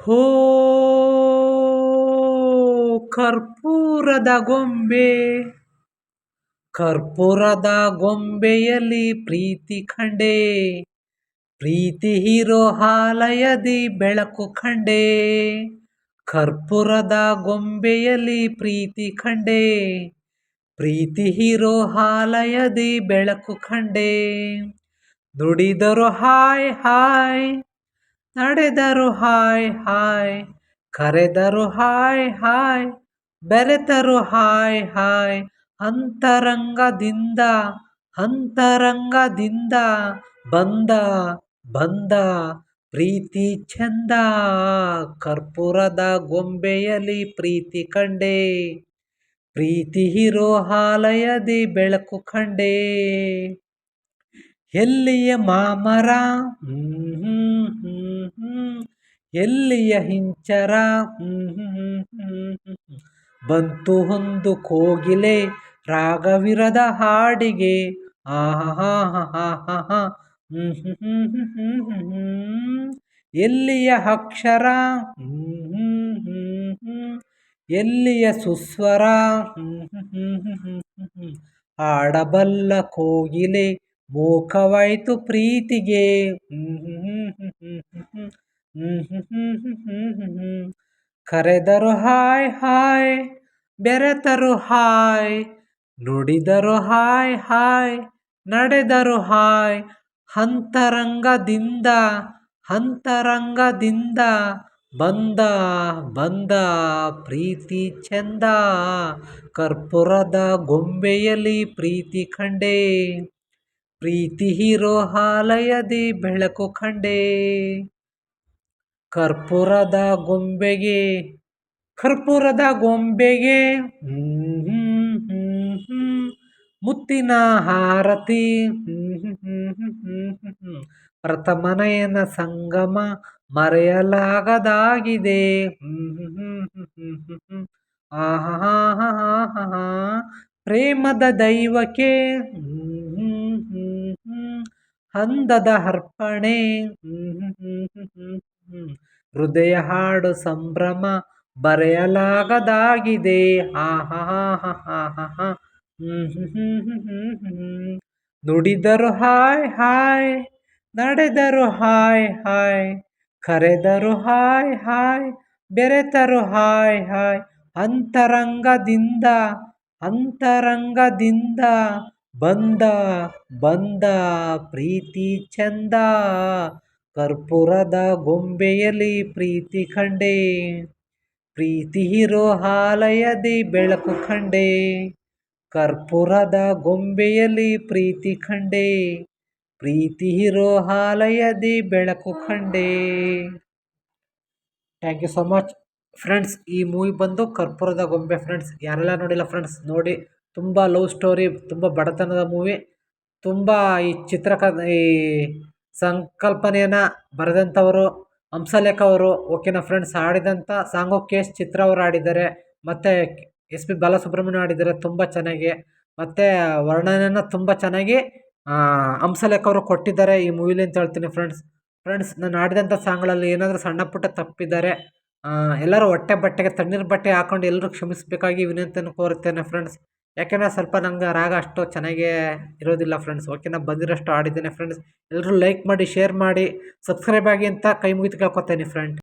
ಹೋ ಕರ್ಪೂರದ ಗೊಂಬೆ, ಕರ್ಪೂರದ ಗೊಂಬೆಯಲ್ಲಿ ಪ್ರೀತಿ ಕಂಡೆ, ಪ್ರೀತಿ ಹೀರೋ ಆಲಯದಿ ಬೆಳಕು ಕಂಡೆ. ಕರ್ಪೂರದ ಗೊಂಬೆಯಲ್ಲಿ ಪ್ರೀತಿ ಕಂಡೆ, ಪ್ರೀತಿ ಹೀರೋ ಆಲಯದಿ ಬೆಳಕು ಕಂಡೆ. ನುಡಿದರು ಹಾಯ್ ಹಾಯ್, ನಡೆದರು ಹಾಯ್ ಹಾಯ್, ಕರೆದರು ಹಾಯ್ ಹಾಯ್, ಬೆರೆತರು ಹಾಯ್ ಹಾಯ್. ಅಂತರಂಗದಿಂದ ಅಂತರಂಗದಿಂದ ಬಂದ ಬಂದ ಪ್ರೀತಿ ಚಂದ. ಕರ್ಪೂರದ ಗೊಂಬೆಯಲ್ಲಿ ಪ್ರೀತಿ ಕಂಡೆ, ಪ್ರೀತಿ ಇರೋ ಆಲಯದಿ ಬೆಳಕು ಕಂಡೆ. ಎಲ್ಲಿಯ ಮಾಮರ ಎಲ್ಲಿಯ ಹಿಂಚರ ಬಂತು ಒಂದು ಕೋಗಿಲೆ ರಾಗವಿರದ ಹಾಡಿಗೆ. ಆಹಾ ಎಲ್ಲಿಯ ಅಕ್ಷರ ಎಲ್ಲಿಯ ಸುಸ್ವರ ಹಾಡಬಲ್ಲ ಕೋಗಿಲೆ ಮೂಕವಾಯ್ತು ಪ್ರೀತಿಗೆ. ಕರೆದರು ಹಾಯ್ ಹಾಯ್, ಬೆರೆತರು ಹಾಯ್, ನುಡಿದರು ಹಾಯ್ ಹಾಯ್, ನಡೆದರು ಹಾಯ್. ಅಂತರಂಗದಿಂದ ಅಂತರಂಗದಿಂದ ಬಂದ ಬಂದ ಪ್ರೀತಿ ಚಂದ. ಕರ್ಪೂರದ ಗೊಂಬೆಯಲ್ಲಿ ಪ್ರೀತಿ ಕಂಡೆ, ಪ್ರೀತಿ ಹೀರೋ ಆಲಯದಿ ಬೆಳಕು ಕಂಡೆ. ಕರ್ಪೂರದ ಗೊಂಬೆಗೆ ಕರ್ಪೂರದ ಗೊಂಬೆಗೆ ಮುತ್ತಿನ ಹಾರತಿ. ಪ್ರಥಮನಯನ ಸಂಗಮ ಮರೆಯಲಾಗದಾಗಿದೆ. ಪ್ರೇಮದ ದೈವಕ್ಕೆ ಅಂದದ ಅರ್ಪಣೆ. ಹೃದಯ ಹಾಡು ಸಂಭ್ರಮ ಬರೆಯಲಾಗದಾಗಿದೆ. ನುಡಿದರು ಹಾಯ್ ಹಾಯ್, ನಡೆದರು ಹಾಯ್ ಹಾಯ್, ಕರೆದರು ಹಾಯ್ ಹಾಯ್, ಬೆರೆತರು ಹಾಯ್ ಹಾಯ್. ಅಂತರಂಗದಿಂದ ಅಂತರಂಗದಿಂದ ಬಂದ ಬಂದ ಪ್ರೀತಿ ಚಂದ. ಕರ್ಪೂರದ ಗೊಂಬೆಯಲ್ಲಿ ಪ್ರೀತಿ ಕಂಡೆ, ಪ್ರೀತಿ ಇರೋ ಆಲಯದಿ ಬೆಳಕು ಕಂಡೆ. ಕರ್ಪೂರದ ಗೊಂಬೆಯಲ್ಲಿ ಪ್ರೀತಿ ಕಂಡೆ, ಪ್ರೀತಿ ಇರೋ ಆಲಯದಿ ಬೆಳಕು ಕಂಡೆ. Thank you so much friends. ಈ ಮೂವಿ ಬಂದು ಕರ್ಪೂರದ ಗೊಂಬೆ ಫ್ರೆಂಡ್ಸ್. ಯಾರೆಲ್ಲ ನೋಡಿಲ್ಲ ಫ್ರೆಂಡ್ಸ್ ನೋಡಿ. ತುಂಬ ಲವ್ ಸ್ಟೋರಿ, ತುಂಬ ಬಡತನದ ಮೂವಿ. ತುಂಬ ಈ ಈ ಸಂಕಲ್ಪನೆಯನ್ನು ಬರೆದಂಥವರು ಹಂಸಲೇಖ ಅವರು. ಓಕೆನಾ ಫ್ರೆಂಡ್ಸ್. ಹಾಡಿದಂಥ ಸಾಂಗು ಕೆ.ಎಸ್. ಚಿತ್ರ ಅವರು ಹಾಡಿದ್ದಾರೆ, ಮತ್ತು ಎಸ್.ಪಿ. ಬಾಲಸುಬ್ರಹ್ಮಣ್ಯ ಹಾಡಿದ್ದಾರೆ ತುಂಬ ಚೆನ್ನಾಗಿ. ಮತ್ತು ವರ್ಣನೆಯನ್ನು ತುಂಬ ಚೆನ್ನಾಗಿ ಹಂಸಲೇಖ ಅವರು ಕೊಟ್ಟಿದ್ದಾರೆ ಈ ಮೂವಿಲಿ ಅಂತ ಹೇಳ್ತೀನಿ ಫ್ರೆಂಡ್ಸ್. ನಾನು ಹಾಡಿದಂಥ ಸಾಂಗ್ಗಳಲ್ಲಿ ಏನಾದರೂ ಸಣ್ಣ ಪುಟ್ಟ ತಪ್ಪಿದ್ದಾರೆ ಎಲ್ಲರೂ ಬಟ್ಟೆಗೆ ತಣ್ಣೀರು ಬಟ್ಟೆ ಹಾಕೊಂಡು ಎಲ್ಲರೂ ಕ್ಷಮಿಸಬೇಕಾಗಿ ವಿನಂತಿಯನ್ನು ಕೋರುತ್ತೇನೆ ಫ್ರೆಂಡ್ಸ್. ಯಾಕೆಂದರೆ ಸ್ವಲ್ಪ ನಂಗೆ ರಾಗ ಅಷ್ಟು ಚೆನ್ನಾಗೇ ಇರೋದಿಲ್ಲ ಫ್ರೆಂಡ್ಸ್. ಓಕೆನಾ. ಬಂದಿರೋಷ್ಟು ಹಾಡಿದ್ದೇನೆ ಫ್ರೆಂಡ್ಸ್. ಎಲ್ಲರೂ ಲೈಕ್ ಮಾಡಿ, ಶೇರ್ ಮಾಡಿ, ಸಬ್ಸ್ಕ್ರೈಬ್ ಆಗಿ ಅಂತ ಕೈ ಮುಗಿದು ಕೇಳ್ಕೊತೇನೆ ಫ್ರೆಂಡ್.